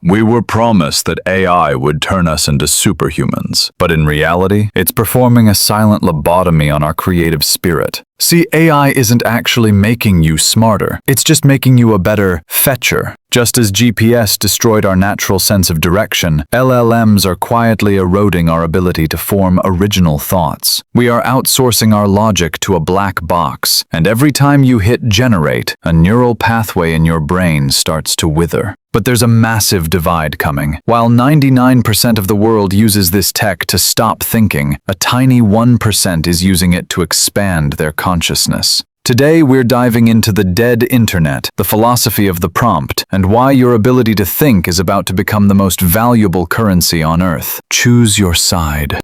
We were promised that AI would turn us into superhumans, but in reality, it's performing a silent lobotomy on our creative spirit. See, AI isn't actually making you smarter, it's just making you a better fetcher. Just as GPS destroyed our natural sense of direction, LLMs are quietly eroding our ability to form original thoughts. We are outsourcing our logic to a black box, and every time you hit generate, a neural pathway in your brain starts to wither. But there's a massive divide coming. While 99% of the world uses this tech to stop thinking, a tiny 1% is using it to expand their consciousness. Today, we're diving into the dead internet, the philosophy of the prompt, and why your ability to think is about to become the most valuable currency on Earth. Choose your side.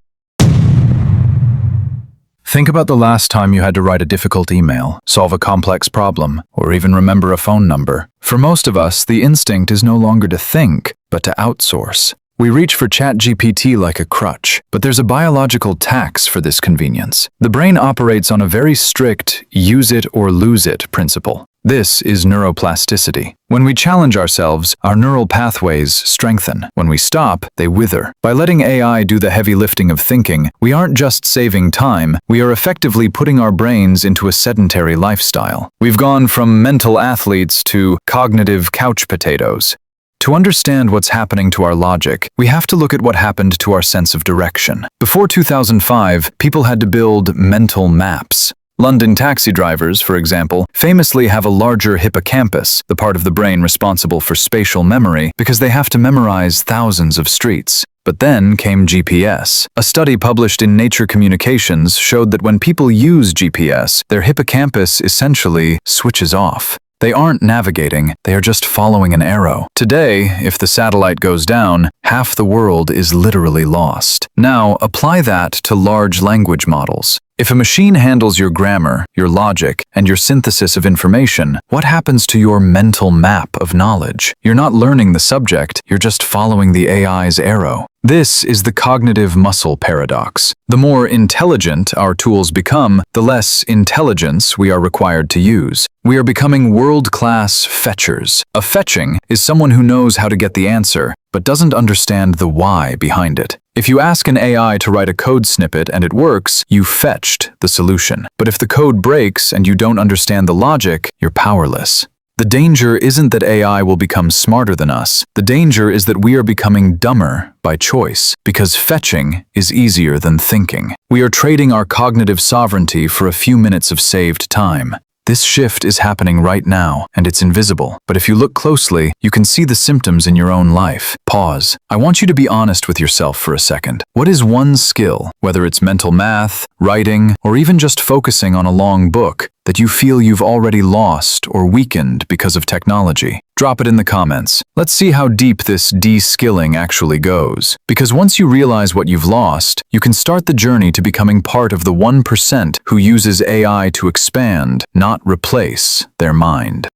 Think about the last time you had to write a difficult email, solve a complex problem, or even remember a phone number. For most of us, the instinct is no longer to think, but to outsource. We reach for ChatGPT like a crutch, but there's a biological tax for this convenience. The brain operates on a very strict use it or lose it principle. This is neuroplasticity. When we challenge ourselves, our neural pathways strengthen. When we stop, they wither. By letting AI do the heavy lifting of thinking, we aren't just saving time, we are effectively putting our brains into a sedentary lifestyle. We've gone from mental athletes to cognitive couch potatoes. To understand what's happening to our logic, we have to look at what happened to our sense of direction. Before 2005, people had to build mental maps. London taxi drivers, for example, famously have a larger hippocampus, the part of the brain responsible for spatial memory, because they have to memorize thousands of streets. But then came GPS. A study published in Nature Communications showed that when people use GPS, their hippocampus essentially switches off. They aren't navigating, they are just following an arrow. Today, if the satellite goes down, half the world is literally lost. Now, apply that to large language models. If a machine handles your grammar, your logic, and your synthesis of information, what happens to your mental map of knowledge? You're not learning the subject, you're just following the AI's arrow. This is the cognitive muscle paradox. The more intelligent our tools become, the less intelligence we are required to use. We are becoming world-class fetchers. A fetching is someone who knows how to get the answer, but doesn't understand the why behind it. If you ask an AI to write a code snippet and it works, you fetched the solution. But if the code breaks and you don't understand the logic, you're powerless. The danger isn't that AI will become smarter than us. The danger is that we are becoming dumber by choice, because fetching is easier than thinking. We are trading our cognitive sovereignty for a few minutes of saved time. This shift is happening right now, and it's invisible. But if you look closely, you can see the symptoms in your own life. Pause. I want you to be honest with yourself for a second. What is one skill, whether it's mental math, writing, or even just focusing on a long book, that you feel you've already lost or weakened because of technology? Drop it in the comments. Let's see how deep this de-skilling actually goes. Because once you realize what you've lost, you can start the journey to becoming part of the 1% who uses AI to expand, not replace, their mind.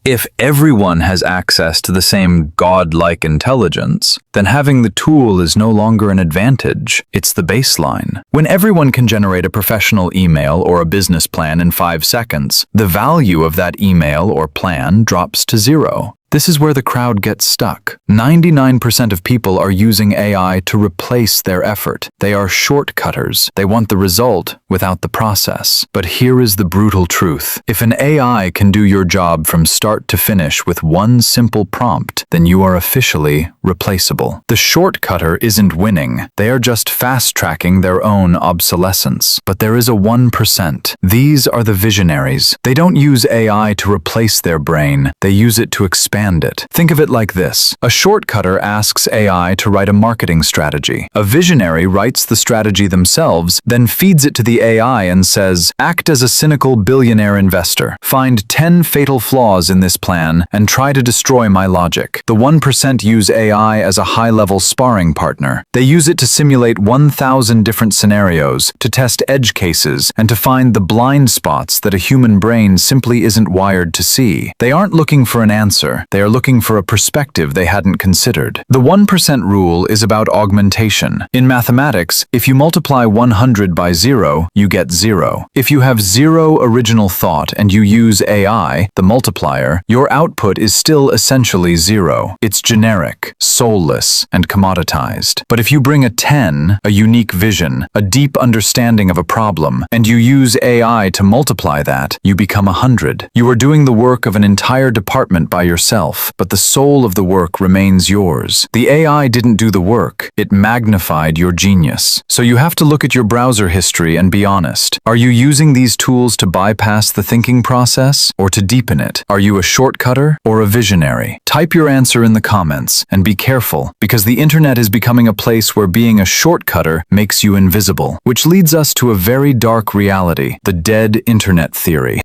If everyone has access to the same godlike intelligence, then having the tool is no longer an advantage, it's the baseline. When everyone can generate a professional email or a business plan in 5 seconds, the value of that email or plan drops to 0. This is where the crowd gets stuck. 99% of people are using AI to replace their effort. They are shortcutters. They want the result without the process. But here is the brutal truth. If an AI can do your job from start to finish with one simple prompt, then you are officially replaceable. The shortcutter isn't winning. They are just fast-tracking their own obsolescence. But there is a 1%. These are the visionaries. They don't use AI to replace their brain. They use it to expand it. Think of it like this. A shortcutter asks AI to write a marketing strategy. A visionary writes the strategy themselves, then feeds it to the AI and says, act as a cynical billionaire investor. Find 10 fatal flaws in this plan and try to destroy my logic. The 1% use AI as a high-level sparring partner. They use it to simulate 1,000 different scenarios, to test edge cases, and to find the blind spots that a human brain simply isn't wired to see. They aren't looking for an answer. They are looking for a perspective they hadn't considered. The 1% rule is about augmentation. In mathematics, if you multiply 100 by 0, you get 0. If you have 0 original thought and you use AI, the multiplier, your output is still essentially 0. It's generic, soulless, and commoditized. But if you bring a 10, a unique vision, a deep understanding of a problem, and you use AI to multiply that, you become 100. You are doing the work of an entire department by yourself, but the soul of the work remains yours. The AI didn't do the work, it magnified your genius. So you have to look at your browser history and be honest. Are you using these tools to bypass the thinking process or to deepen it? Are you a shortcutter or a visionary? Type your answer in the comments and be careful, because the internet is becoming a place where being a shortcutter makes you invisible, which leads us to a very dark reality, the dead internet theory.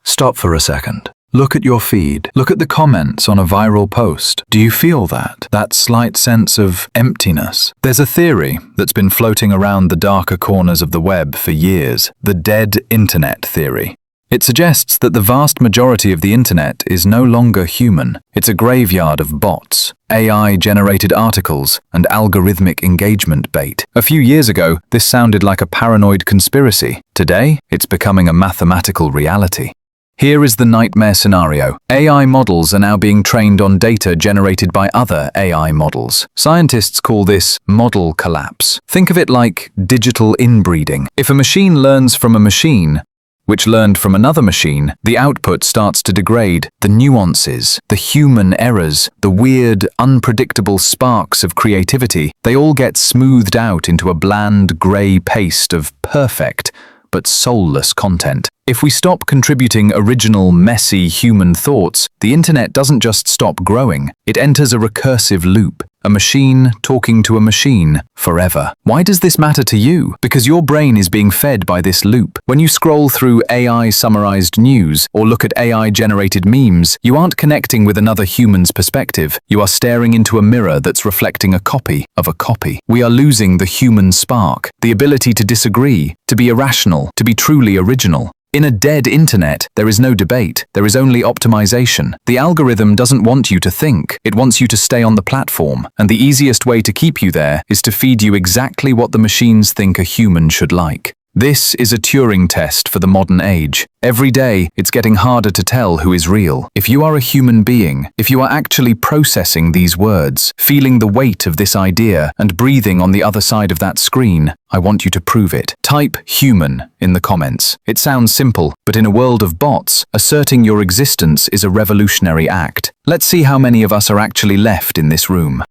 Stop for a second. Look at your feed. Look at the comments on a viral post. Do you feel that? That slight sense of emptiness? There's a theory that's been floating around the darker corners of the web for years, the dead internet theory. It suggests that the vast majority of the internet is no longer human. It's a graveyard of bots, AI-generated articles, and algorithmic engagement bait. A few years ago, this sounded like a paranoid conspiracy. Today, it's becoming a mathematical reality. Here is the nightmare scenario. AI models are now being trained on data generated by other AI models. Scientists call this model collapse. Think of it like digital inbreeding. If a machine learns from a machine, which learned from another machine, the output starts to degrade. The nuances, the human errors, the weird, unpredictable sparks of creativity, they all get smoothed out into a bland grey paste of perfect but soulless content. If we stop contributing original, messy human thoughts, the internet doesn't just stop growing, it enters a recursive loop. A machine talking to a machine forever. Why does this matter to you? Because your brain is being fed by this loop. When you scroll through AI-summarized news or look at AI-generated memes, you aren't connecting with another human's perspective. You are staring into a mirror that's reflecting a copy of a copy. We are losing the human spark, the ability to disagree, to be irrational, to be truly original. In a dead internet, there is no debate, there is only optimization. The algorithm doesn't want you to think, it wants you to stay on the platform, and the easiest way to keep you there is to feed you exactly what the machines think a human should like. This is a Turing test for the modern age. Every day, it's getting harder to tell who is real. If you are a human being, if you are actually processing these words, feeling the weight of this idea, and breathing on the other side of that screen, I want you to prove it. Type human in the comments. It sounds simple, but in a world of bots, asserting your existence is a revolutionary act. Let's see how many of us are actually left in this room.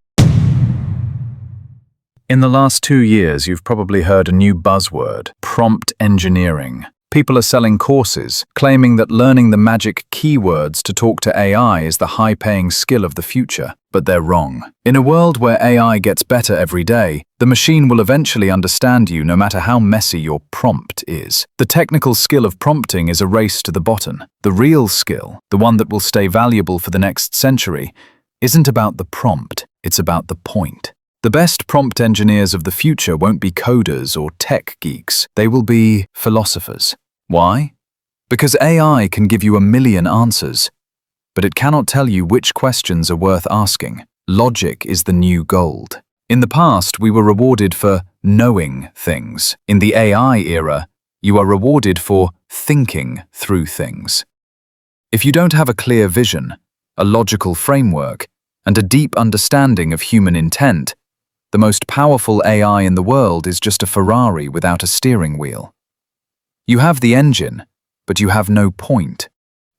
In the last 2 years, you've probably heard a new buzzword, prompt engineering. People are selling courses, claiming that learning the magic keywords to talk to AI is the high-paying skill of the future. But they're wrong. In a world where AI gets better every day, the machine will eventually understand you no matter how messy your prompt is. The technical skill of prompting is a race to the bottom. The real skill, the one that will stay valuable for the next century, isn't about the prompt, it's about the point. The best prompt engineers of the future won't be coders or tech geeks. They will be philosophers. Why? Because AI can give you a million answers, but it cannot tell you which questions are worth asking. Logic is the new gold. In the past, we were rewarded for knowing things. In the AI era, you are rewarded for thinking through things. If you don't have a clear vision, a logical framework, and a deep understanding of human intent, the most powerful AI in the world is just a Ferrari without a steering wheel. You have the engine, but you have no point.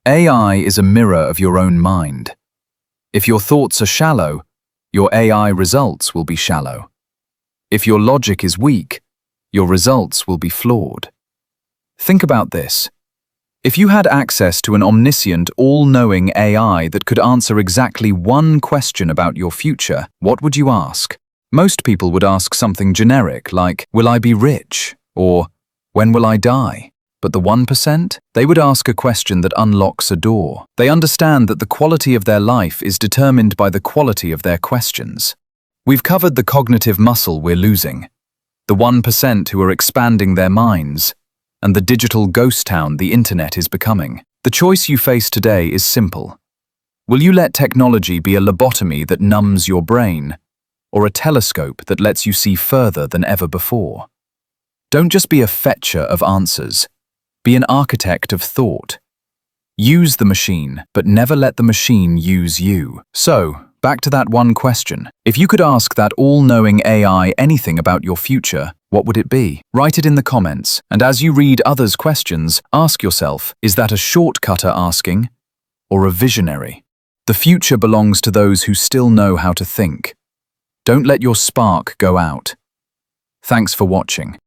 AI is a mirror of your own mind. If your thoughts are shallow, your AI results will be shallow. If your logic is weak, your results will be flawed. Think about this. If you had access to an omniscient, all-knowing AI that could answer exactly one question about your future, what would you ask? Most people would ask something generic like, will I be rich? Or, when will I die? But the 1%? They would ask a question that unlocks a door. They understand that the quality of their life is determined by the quality of their questions. We've covered the cognitive muscle we're losing, the 1% who are expanding their minds, and the digital ghost town the internet is becoming. The choice you face today is simple. Will you let technology be a lobotomy that numbs your brain, or a telescope that lets you see further than ever before? Don't just be a fetcher of answers. Be an architect of thought. Use the machine, but never let the machine use you. So, back to that one question. If you could ask that all-knowing AI anything about your future, what would it be? Write it in the comments, and as you read others' questions, ask yourself, is that a shortcutter asking, or a visionary? The future belongs to those who still know how to think. Don't let your spark go out. Thanks for watching.